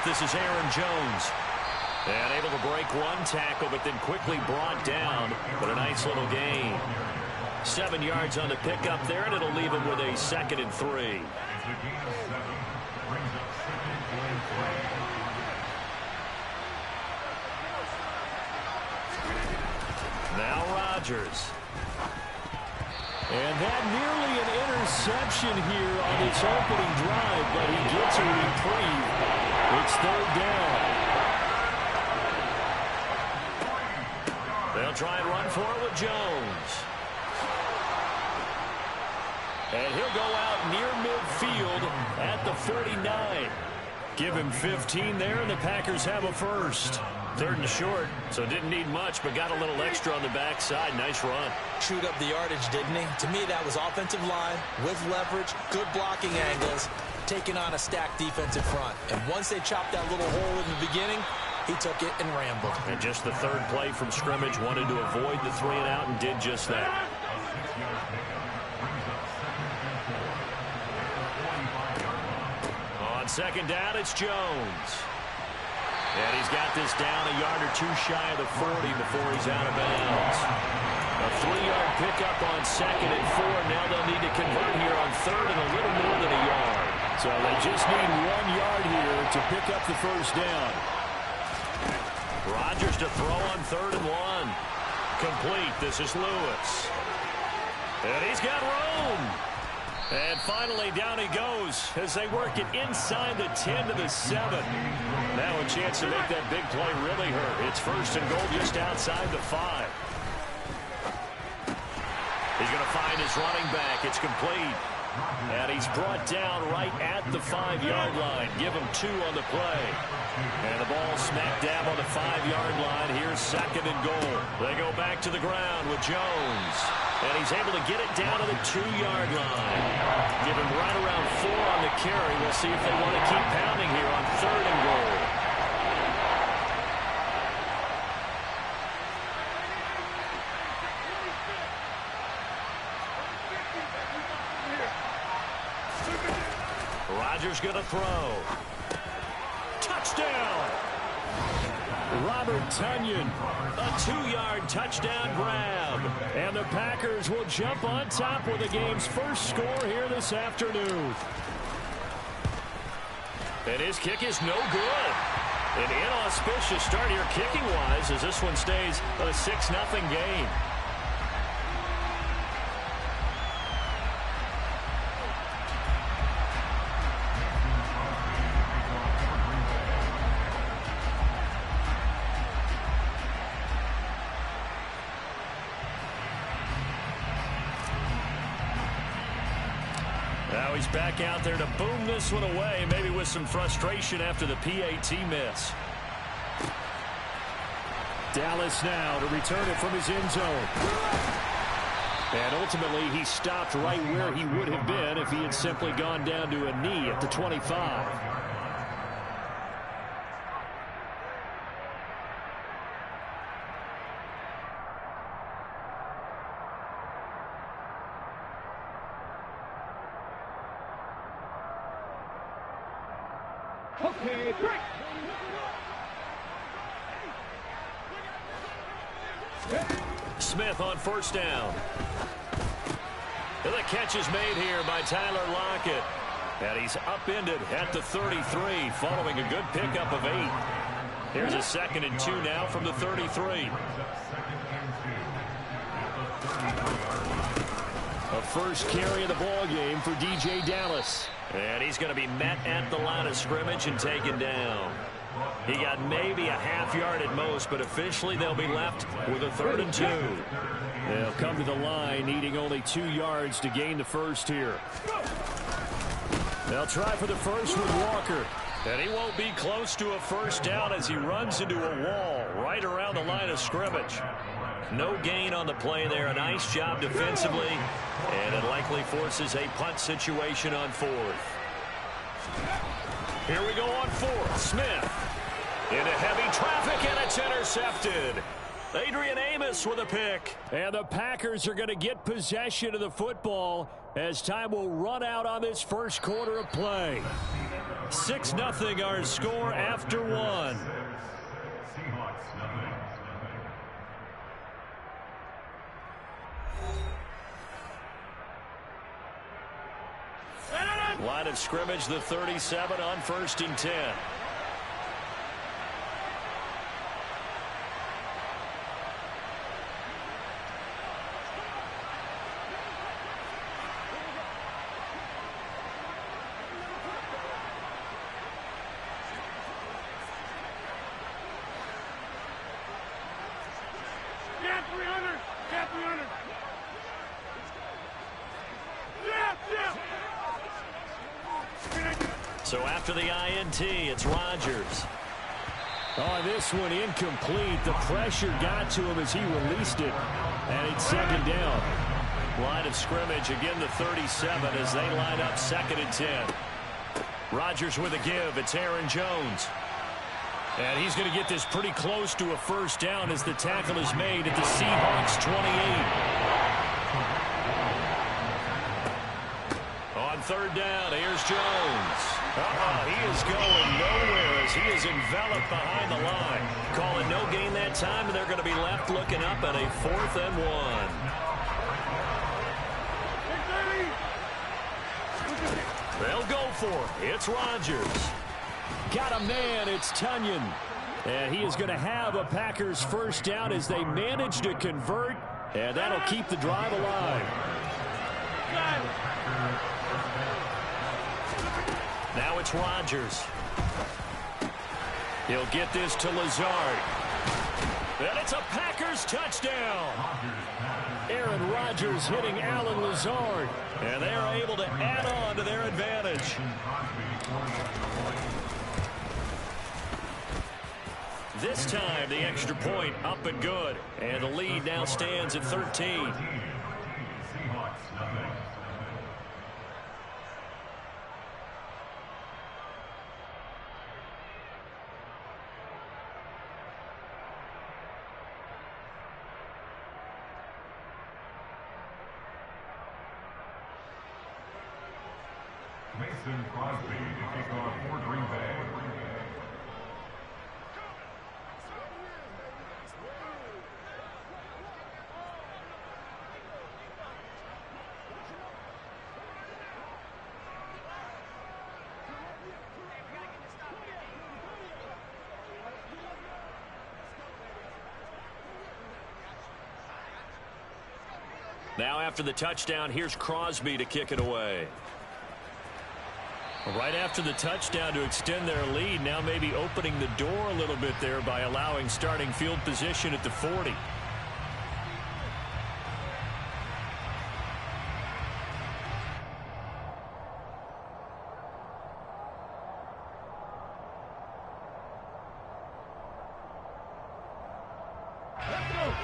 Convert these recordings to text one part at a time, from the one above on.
This is Aaron Jones. And able to break one tackle, but then quickly brought down. But a nice little gain. 7 yards on the pickup there, and it'll leave him with a 2nd and 3. Now Rodgers. And that nearly an interception here on this opening drive, but he gets a reprieve. It's 3rd down. They'll try and run for it with Jones. And he'll go out near midfield at the 49. Give him 15 there, and the Packers have a first. 3rd and short, so didn't need much, but got a little extra on the backside. Nice run. Chewed up the yardage, didn't he? To me, that was offensive line with leverage, good blocking angles, taking on a stacked defensive front. And once they chopped that little hole in the beginning, he took it and rambled. And just the 3rd play from scrimmage, wanted to avoid the 3 and out and did just that. On 2nd down, it's Jones. And he's got this down a yard or 2 shy of the 40 before he's out of bounds. A 3-yard pickup on 2nd and 4. Now they'll need to convert here on 3rd and a little more than a yard. So they just need 1 yard here to pick up the first down. Rodgers to throw on 3rd and 1. Complete. This is Lewis. And he's got room. And finally, down he goes as they work it inside the 10 to the 7. Now a chance to make that big play really hurt. It's 1st and goal just outside the 5. He's going to find his running back. It's complete. And he's brought down right at the 5-yard line. Give him 2 on the play. And the ball smack dab on the 5-yard line. Here's 2nd and goal. They go back to the ground with Jones. And he's able to get it down to the 2-yard line. Give him right around 4 on the carry. We'll see if they want to keep pounding here on 3rd and goal. Rodgers going to throw. Touchdown! Robert Tonyan, a 2-yard touchdown grab. and the Packers will jump on top with the game's first score here this afternoon. And his kick is no good. An inauspicious start here kicking-wise as this one stays a 6-0 game. Now he's back out there to boom this one away, maybe with some frustration after the PAT miss. Dallas now to return it from his end zone. And ultimately, he stopped right where he would have been if he had simply gone down to a knee at the 25. Okay, break. Smith on first down. And the catch is made here by Tyler Lockett. And he's upended at the 33 following a good pickup of 8. Here's a 2nd and 2 now from the 33. A first carry of the ball game for DJ Dallas. And he's going to be met at the line of scrimmage and taken down. He got maybe a half yard at most, but officially they'll be left with a 3rd and 2. They'll come to the line needing only 2 yards to gain the first here. They'll try for the first with Walker. And he won't be close to a first down as he runs into a wall right around the line of scrimmage. No gain on the play there. A nice job defensively. And it likely forces a punt situation on 4th. Here we go on 4th. Smith into heavy traffic, and it's intercepted. Adrian Amos with a pick. And the Packers are going to get possession of the football as time will run out on this first quarter of play. 6-0 our score after one. Line of scrimmage, the 37 on 1st and 10. So after the INT, it's Rodgers. Oh, this one incomplete. The pressure got to him as he released it. And it's 2nd down. Line of scrimmage, again the 37 as they line up 2nd and 10. Rodgers with a give. It's Aaron Jones. And he's going to get this pretty close to a 1st down as the tackle is made at the Seahawks 28. On 3rd down, here's Jones. He is going nowhere as he is enveloped behind the line. Calling no gain that time, and they're going to be left looking up at a 4th and 1. They'll go for it. It's Rodgers. Got a man. It's Tunyon. And he is going to have a Packers 1st down as they manage to convert, and that'll keep the drive alive. Now it's Rodgers. He'll get this to Lazard. And it's a Packers touchdown. Aaron Rodgers hitting Alan Lazard. And they're able to add on to their advantage. This time, the extra point up and good. And the lead now stands at 13. Mason Crosby to kick off for Green Bay. Now after the touchdown, here's Crosby to kick it away. Right after the touchdown to extend their lead, now maybe opening the door a little bit there by allowing starting field position at the 40.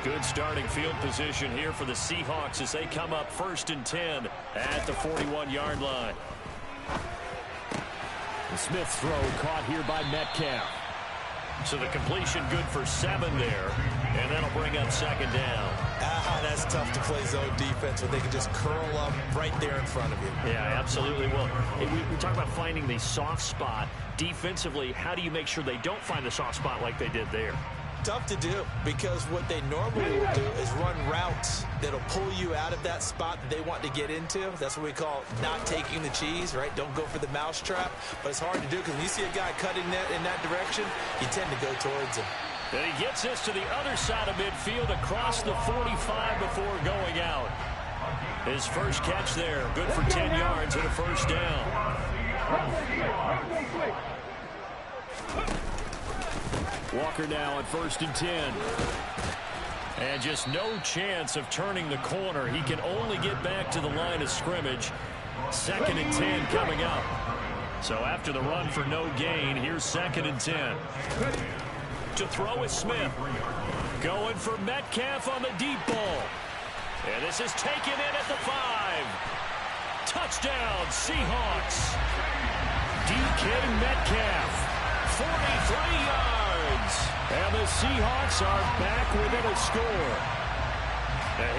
Good starting field position here for the Seahawks as they come up 1st and 10 at the 41-yard line. The Smith throw caught here by Metcalf. So the completion good for 7 there, and that'll bring up 2nd down. That's tough to play zone defense when they can just curl up right there in front of you. Yeah, absolutely. Well, we talk about finding the soft spot. Defensively, how do you make sure they don't find the soft spot like they did there? Tough to do, because what they normally will do is run routes that'll pull you out of that spot that they want to get into. That's what we call not taking the cheese, right? Don't go for the mousetrap. But it's hard to do because when you see a guy cutting that in that direction, you tend to go towards him. And he gets this to the other side of midfield across the 45 before going out. His first catch there, good for 10 yards and a 1st down. Walker now at 1st and 10. And just no chance of turning the corner. He can only get back to the line of scrimmage. 2nd and 10 coming up. So after the run for no gain, here's 2nd and 10. To throw is Smith. Going for Metcalf on the deep ball. And this is taken in at the 5. Touchdown, Seahawks. DK Metcalf, 43 yards. And the Seahawks are back within a score.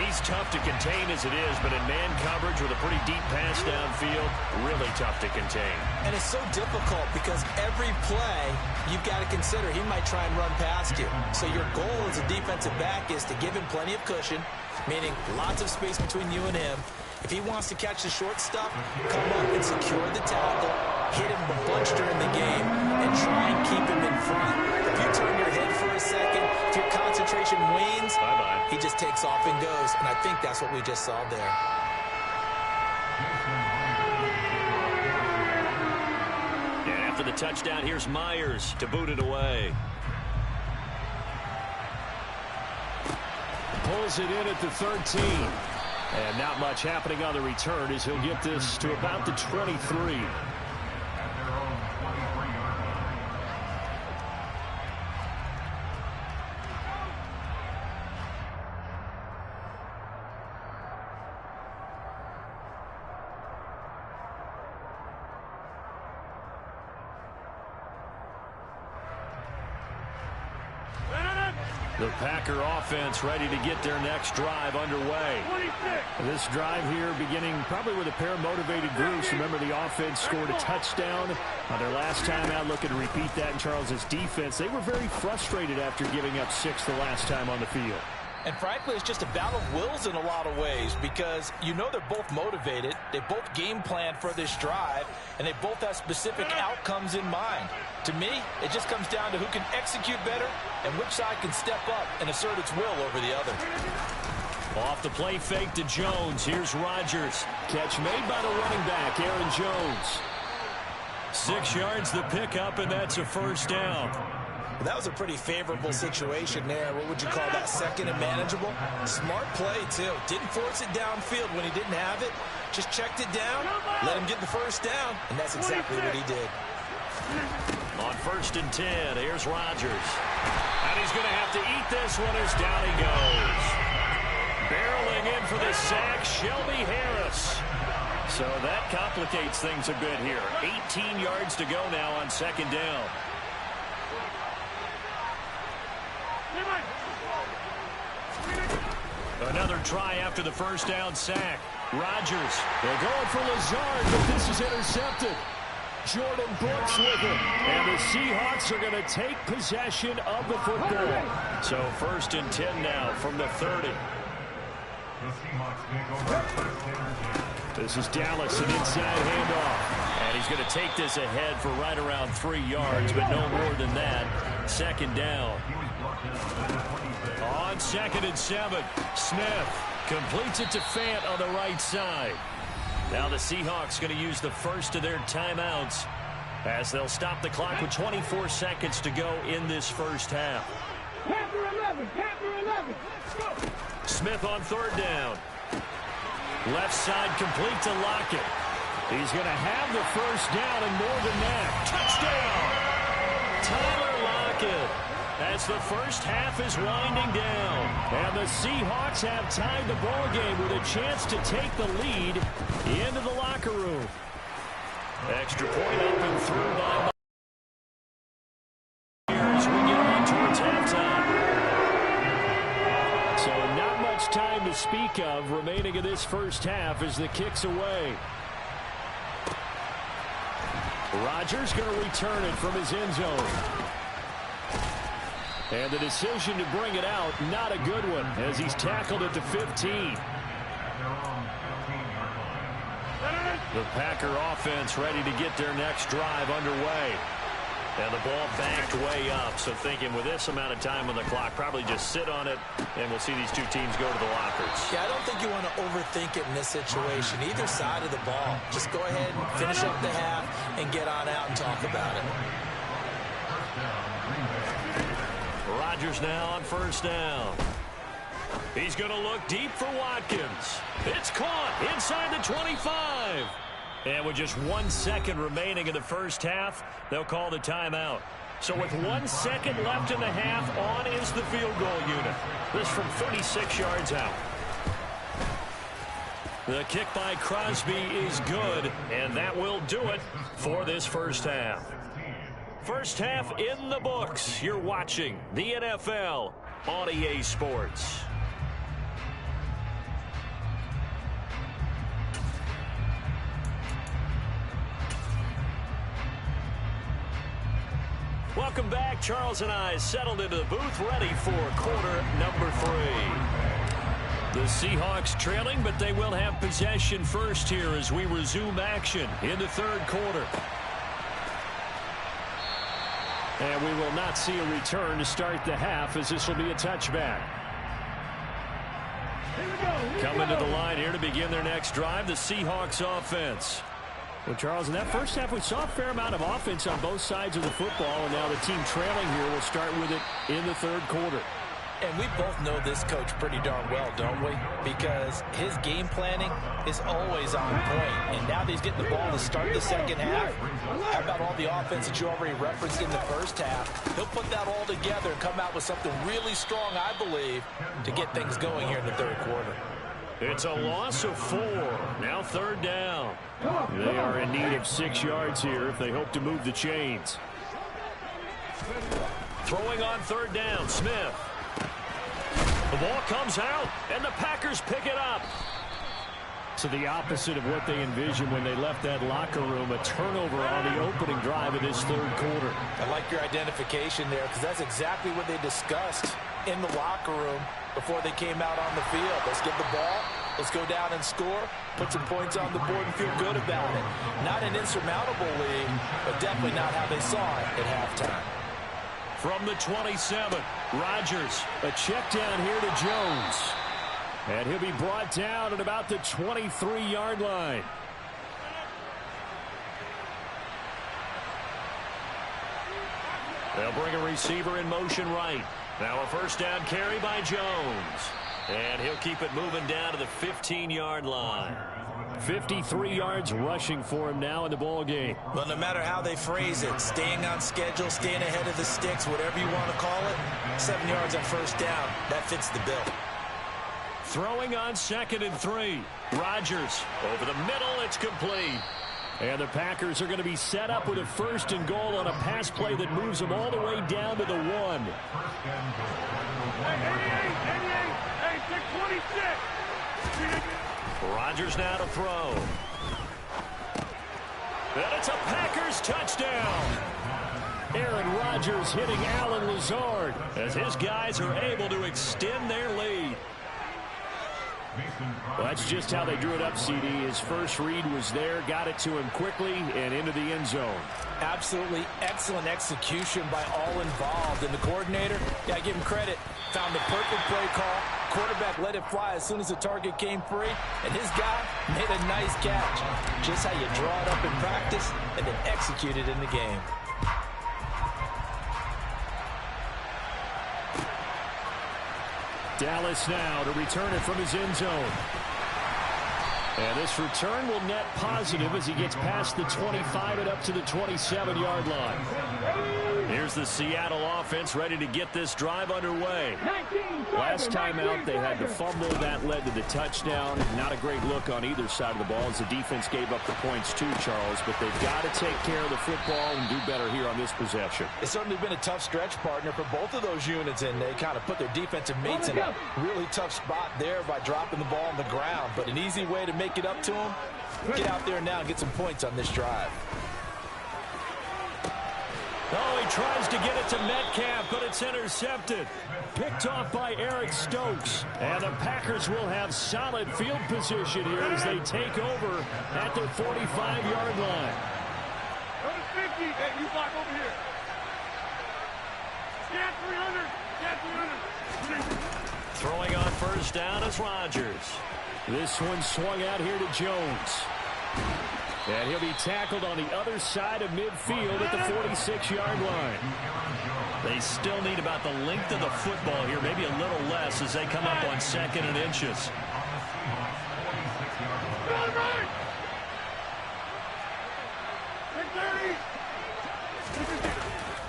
He's tough to contain as it is, but in man coverage with a pretty deep pass downfield, really tough to contain. And it's so difficult because every play you've got to consider he might try and run past you. So your goal as a defensive back is to give him plenty of cushion, meaning lots of space between you and him. If he wants to catch the short stuff, come up and secure the tackle, hit him a bunch during the game, and try and keep him in front. If you turn your head for a second, if your concentration wanes, bye-bye, he just takes off and goes, and I think that's what we just saw there. And after the touchdown, here's Myers to boot it away. Pulls it in at the 13. And not much happening on the return as he'll get this to about the 23. The Packer offense ready to get their next drive underway. This drive here beginning probably with a pair of motivated groups. Remember, the offense scored a touchdown on their last time out. Looking to repeat that in Charles's defense. They were very frustrated after giving up 6 the last time on the field. And frankly, it's just a battle of wills in a lot of ways because you know they're both motivated. They both game plan for this drive, and they both have specific outcomes in mind. To me, it just comes down to who can execute better and which side can step up and assert its will over the other. Off the play fake to Jones. Here's Rodgers. Catch made by the running back, Aaron Jones. 6 yards the pickup, and that's a first down. That was a pretty favorable situation there. What would you call that? Second and manageable? Smart play, too. Didn't force it downfield when he didn't have it. Just checked it down, let him get the first down, and that's exactly what he did. On 1st and 10, here's Rodgers. And he's going to have to eat this one as down he goes. Barreling in for the sack, Shelby Harris. So that complicates things a bit here. 18 yards to go now on 2nd down. Another try after the first down sack. Rodgers. They're going for Lazard, but this is intercepted. Jordan Brooks with it. And the Seahawks are going to take possession of the football. So 1st and 10 now from the 30. This is Dallas, an inside handoff. And he's going to take this ahead for right around 3 yards, but no more than that. 2nd down. On 2nd and 7, Smith completes it to Fant on the right side. Now the Seahawks going to use the first of their timeouts as they'll stop the clock with 24 seconds to go in this first half. Smith on 3rd down. Left side complete to Lockett. He's going to have the first down and more than that. Touchdown! Tyler Lockett. As the first half is winding down. And the Seahawks have tied the ball game with a chance to take the lead into the locker room. Extra point up and through by Myers. We get on towards halftime. So not much time to speak of remaining in this first half as the kick's away. Rodgers going to return it from his end zone. And the decision to bring it out, not a good one, as he's tackled at the 15. The Packer offense ready to get their next drive underway. And the ball banked way up, so thinking with this amount of time on the clock, probably just sit on it, and we'll see these two teams go to the lockers. Yeah, I don't think you want to overthink it in this situation. Either side of the ball. Just go ahead and finish up the half and get on out and talk about it. Rodgers now on 1st down. He's going to look deep for Watkins. It's caught inside the 25. And with just 1 second remaining in the first half, they'll call the timeout. So with 1 second left in the half, on is the field goal unit. This from 36 yards out. The kick by Crosby is good, and that will do it for this first half. First half in the books. You're watching the NFL on EA Sports. Welcome back. Charles and I settled into the booth, ready for quarter number 3. The Seahawks trailing, but they will have possession first here as we resume action in the third quarter. And we will not see a return to start the half, as this will be a touchback. Coming to the line here to begin their next drive, the Seahawks offense. Well, Charles, in that first half, we saw a fair amount of offense on both sides of the football, and now the team trailing here will start with it in the third quarter. And we both know this coach pretty darn well, don't we? Because his game planning is always on point. And now that he's getting the ball to start the second half, how about all the offense that you already referenced in the first half? He'll put that all together and come out with something really strong, I believe, to get things going here in the third quarter. It's a loss of 4. Now third down. They are in need of 6 yards here if they hope to move the chains. Throwing on third down, Smith. The ball comes out, and the Packers pick it up. So the opposite of what they envisioned when they left that locker room, a turnover on the opening drive of this third quarter. I like your identification there, because that's exactly what they discussed in the locker room before they came out on the field. Let's get the ball, let's go down and score, put some points on the board and feel good about it. Not an insurmountable lead, but definitely not how they saw it at halftime. From the 27, Rodgers, a check down here to Jones. And he'll be brought down at about the 23-yard line. They'll bring a receiver in motion right. Now a first down carry by Jones. And he'll keep it moving down to the 15-yard line. 53 yards rushing for him now in the ball game. Well, no matter how they phrase it, staying on schedule, staying ahead of the sticks, whatever you want to call it, 7 yards on first down, that fits the bill. Throwing on 2nd and 3. Rodgers over the middle, it's complete. And the Packers are going to be set up with a 1st and goal on a pass play that moves them all the way down to the 1. Hey, 626. Rodgers now to throw. And it's a Packers touchdown. Aaron Rodgers hitting Allen Lazard as his guys are able to extend their lead. Well, that's just how they drew it up, CD. His first read was there, got it to him quickly, and into the end zone. Absolutely excellent execution by all involved. And the coordinator, yeah, I give him credit, found the perfect play call. Quarterback let it fly as soon as the target came free, and his guy made a nice catch. Just how you draw it up in practice and then execute it in the game. Dallas now to return it from his end zone. And this return will net positive as he gets past the 25 and up to the 27-yard line. Here's the Seattle offense ready to get this drive underway. Last time out, they had to fumble. That led to the touchdown. Not a great look on either side of the ball as the defense gave up the points too, Charles. But they've got to take care of the football and do better here on this possession. It's certainly been a tough stretch, partner, for both of those units, and they kind of put their defensive mates in a really tough spot there by dropping the ball on the ground. But an easy way to make it up to them, get out there now and get some points on this drive. Oh, he tries to get it to Metcalf, but it's intercepted. Picked off by Eric Stokes. And the Packers will have solid field position here as they take over at their 45-yard line. Go to 50. Hey, you block over here. Scan 300. Scan 300. Throwing on first down is Rodgers. This one swung out here to Jones. And he'll be tackled on the other side of midfield at the 46-yard line. They still need about the length of the football here, maybe a little less as they come up on 2nd and inches.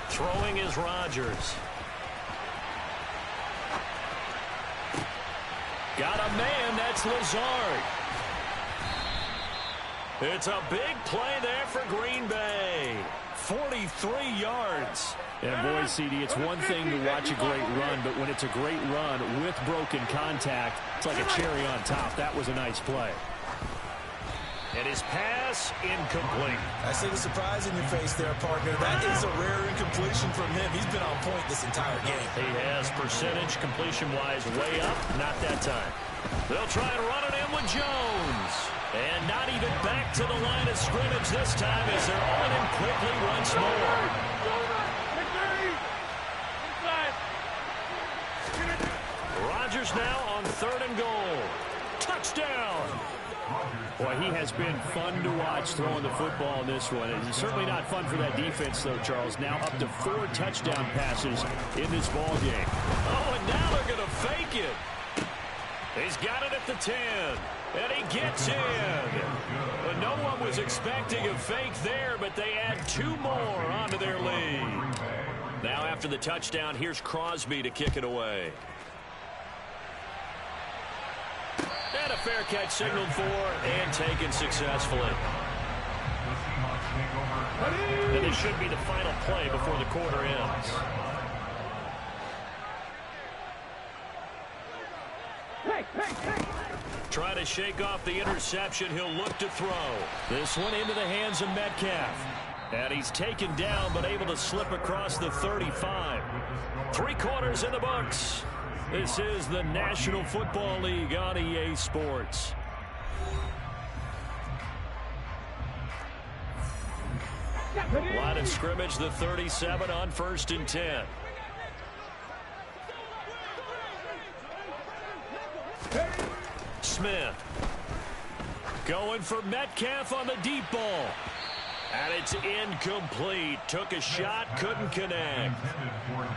Throwing is Rodgers. Got a man, that's Lazard. It's a big play there for Green Bay. 43 yards. And boy, CD, it's one thing to watch a great run, but when it's a great run with broken contact, it's like a cherry on top. That was a nice play. And his pass incomplete. I see the surprise in your face there, partner. That is a rare incompletion from him. He's been on point this entire game. He has percentage completion-wise way up. Not that time. They'll try and run it in with Jones. And not even back to the line of scrimmage this time as they're on him quickly once more. Rodgers now on 3rd and goal. Touchdown! Boy, he has been fun to watch throwing the football in this one. It's certainly not fun for that defense, though, Charles. Now up to 4 touchdown passes in this ball game. Oh, and now they're going to fake it. He's got it at the 10, and he gets in. But no one was expecting a fake there, but they add 2 more onto their lead. Now after the touchdown, here's Crosby to kick it away. And a fair catch signaled for and taken successfully. And this should be the final play before the quarter ends. Try to shake off the interception. He'll look to throw. This one into the hands of Metcalf. And he's taken down but able to slip across the 35. 3 quarters in the books. This is the National Football League on EA Sports. Line of scrimmage, the 37 on 1st and 10. Smith going for Metcalf on the deep ball. And it's incomplete. Took a shot, couldn't connect.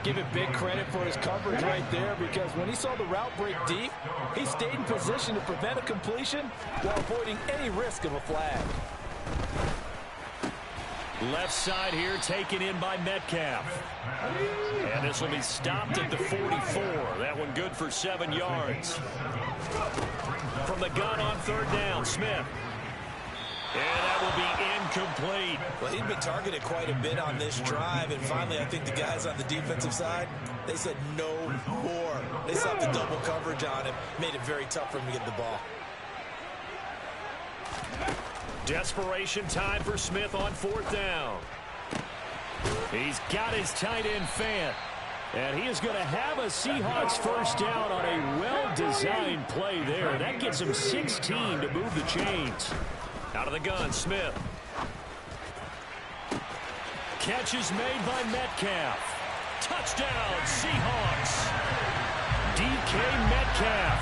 Give it big credit for his coverage right there, because when he saw the route break deep, he stayed in position to prevent a completion while avoiding any risk of a flag. Left side here taken in by Metcalf. And this will be stopped at the 44. That one good for 7 yards. From the gun on 3rd down, Smith. And that will be incomplete. Well, he'd been targeted quite a bit on this drive, and finally I think the guys on the defensive side, they said no more. They stopped the double coverage on him, made it very tough for him to get the ball. Desperation time for Smith on 4th down. He's got his tight end Fant. And he is going to have a Seahawks first down on a well-designed play there. That gets him 16 to move the chains. Out of the gun, Smith. Catch is made by Metcalf. Touchdown, Seahawks. DK Metcalf.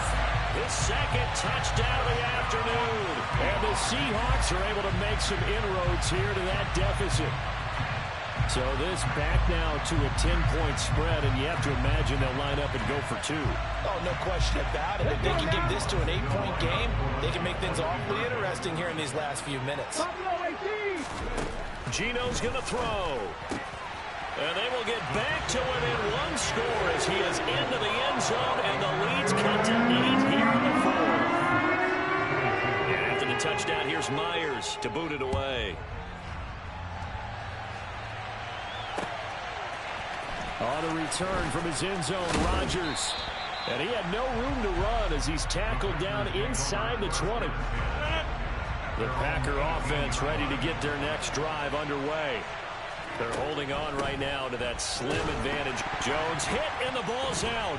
His 2nd touchdown of the afternoon. And the Seahawks are able to make some inroads here to that deficit. So this back now to a 10-point spread, and you have to imagine they'll line up and go for 2. Oh, no question about it. If they can get this to an 8-point game, they can make things awfully interesting here in these last few minutes. Geno's going to throw. And they will get back to within 1 score as he is into the end zone, and the lead's cut to 8 here in the 4th. And after the touchdown, here's Myers to boot it away. On the return from his end zone, Rodgers. And he had no room to run as he's tackled down inside the 20. The Packer offense ready to get their next drive underway. They're holding on right now to that slim advantage. Jones hit, and the ball's out.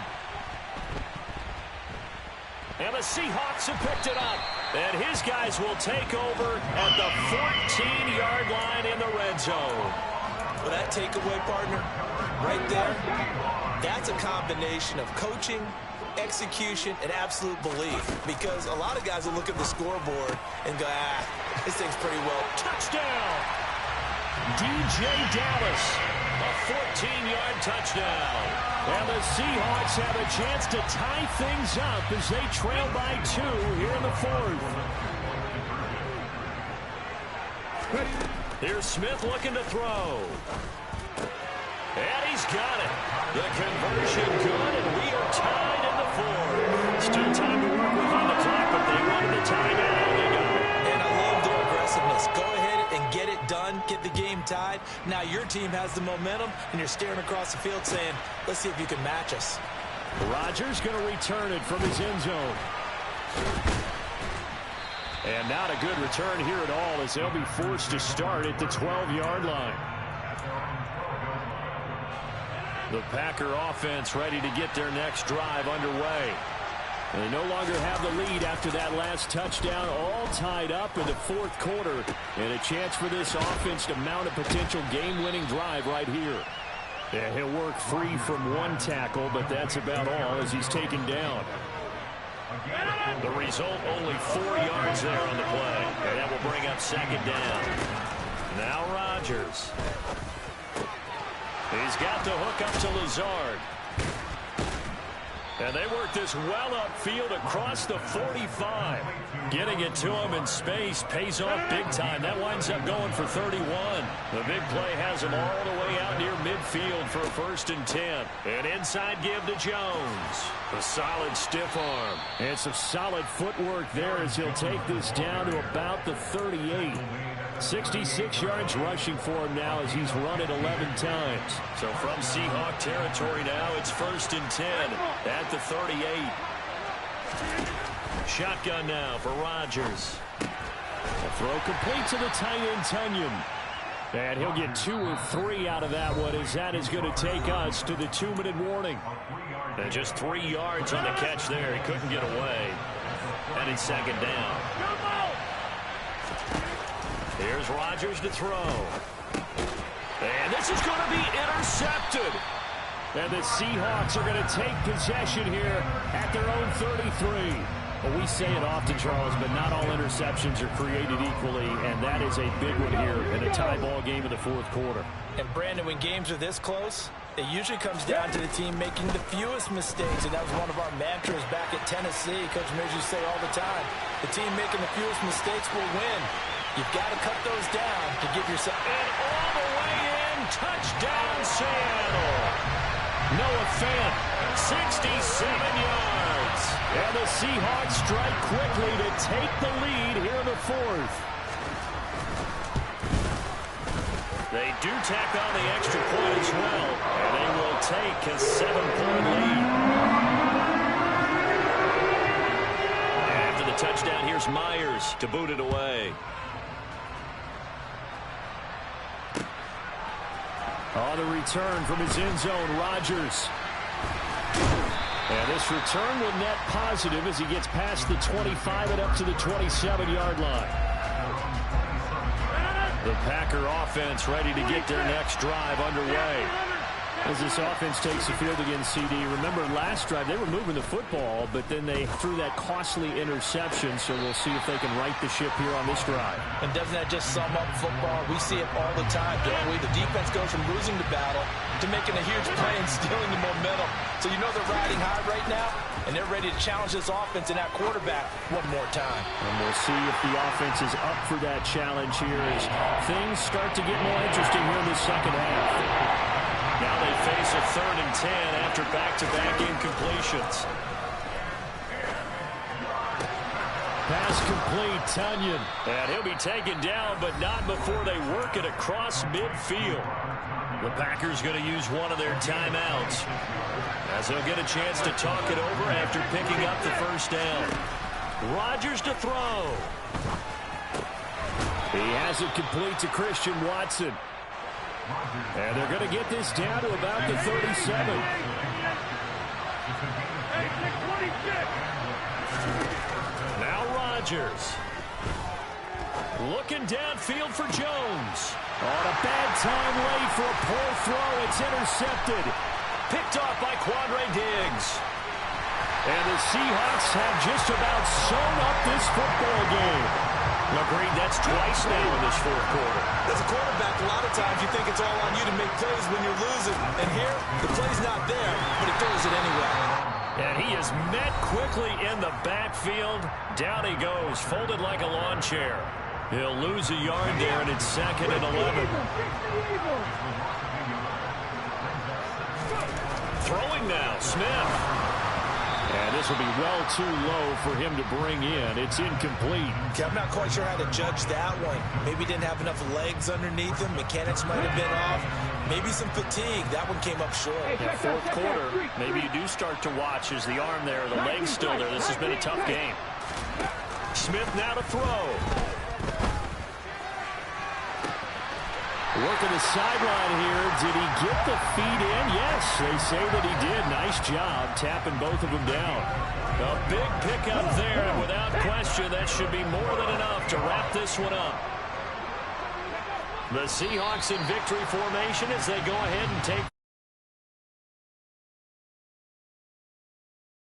And the Seahawks have picked it up. And his guys will take over at the 14-yard line in the red zone. Well, that takeaway, partner, right there, that's a combination of coaching, execution, and absolute belief. Because a lot of guys will look at the scoreboard and go, this thing's pretty well. Touchdown! DJ Dallas, a 14-yard touchdown. And the Seahawks have a chance to tie things up as they trail by 2 here in the 4th. Here's Smith looking to throw. And he's got it. The conversion good, and we are tied in the 4th. Still time to work with on the clock, but they wanted to tie now. They got it. And I love their aggressiveness. Go ahead and get it done. Get the game tied. Now your team has the momentum, and you're staring across the field saying, let's see if you can match us. Rodgers going to return it from his end zone. And not a good return here at all as they'll be forced to start at the 12-yard line. The Packer offense ready to get their next drive underway. And they no longer have the lead after that last touchdown, all tied up in the fourth quarter. And a chance for this offense to mount a potential game-winning drive right here. Yeah, he'll work free from one tackle, but that's about all as he's taken down. The result, only 4 yards there on the play. And that will bring up second down. Now Rodgers. He's got the hook up to Lazard. And they work this well upfield across the 45. Getting it to him in space pays off big time. That winds up going for 31. The big play has him all the way out near midfield for a 1st and 10. An inside give to Jones. A solid stiff arm. And some solid footwork there as he'll take this down to about the 38. 66 yards rushing for him now as he's run it 11 times. So from Seahawk territory now, it's 1st and 10 at the 38. Shotgun now for Rodgers. A throw complete to the tight end, Tunyon. And he'll get 2 or 3 out of that one as that is going to take us to the 2-minute warning. And just 3 yards on the catch there. He couldn't get away. And it's second down. Here's Rodgers to throw. And this is going to be intercepted. And the Seahawks are going to take possession here at their own 33. Well, we say it often, Charles, but not all interceptions are created equally, and that is a big one here in a tie ball game in the fourth quarter. And, Brandon, when games are this close, it usually comes down to the team making the fewest mistakes, and that was one of our mantras back at Tennessee. Coach Mears used to say all the time, the team making the fewest mistakes will win. You've got to cut those down to give yourself... And all the way in, touchdown Seattle. Noah Fant, 67 yards. And the Seahawks strike quickly to take the lead here in the fourth. They do tack on the extra point as well, and they will take a 7-point lead. After the touchdown, here's Myers to boot it away. On the return from his end zone, Rodgers. And this return will net positive as he gets past the 25 and up to the 27-yard line. The Packer offense ready to get their next drive underway. As this offense takes the field against CD, remember last drive they were moving the football, but then they threw that costly interception, so we'll see if they can right the ship here on this drive. And doesn't that just sum up football? We see it all the time, don't we? The defense goes from losing the battle to making a huge play and stealing the momentum. So you know they're riding high right now, and they're ready to challenge this offense and that quarterback one more time. And we'll see if the offense is up for that challenge here as things start to get more interesting here in the second half. Now they face a 3rd and 10 after back-to-back incompletions. Pass complete, Tunyon. And he'll be taken down, but not before they work it across midfield. The Packers going to use one of their timeouts as they'll get a chance to talk it over after picking up the first down. Rodgers to throw. He has it complete to Christian Watson. And they're going to get this down to about the 37. Now Rodgers. Looking downfield for Jones. On a bad time late for a poor throw. It's intercepted. Picked off by Quandre Diggs. And the Seahawks have just about sewn up this football game. Agreed, that's twice now in this fourth quarter. As a quarterback, a lot of times you think it's all on you to make plays when you're losing. And here, the play's not there, but he throws it anyway. And he is met quickly in the backfield. Down he goes, folded like a lawn chair. He'll lose a yard there, and it's 2nd and 11. Throwing now, Smith. And this will be well too low for him to bring in. It's incomplete. I'm not quite sure how to judge that one. Maybe he didn't have enough legs underneath him. Mechanics might have been off. Maybe some fatigue. That one came up short. Yeah, fourth quarter, maybe you do start to watch. Is the arm there, the leg's still there? This has been a tough game. Smith now to throw. Working the sideline here. Did he get the feet in? Yes, they say that he did. Nice job tapping both of them down. A big pickup there, and without question, that should be more than enough to wrap this one up. The Seahawks in victory formation as they go ahead and take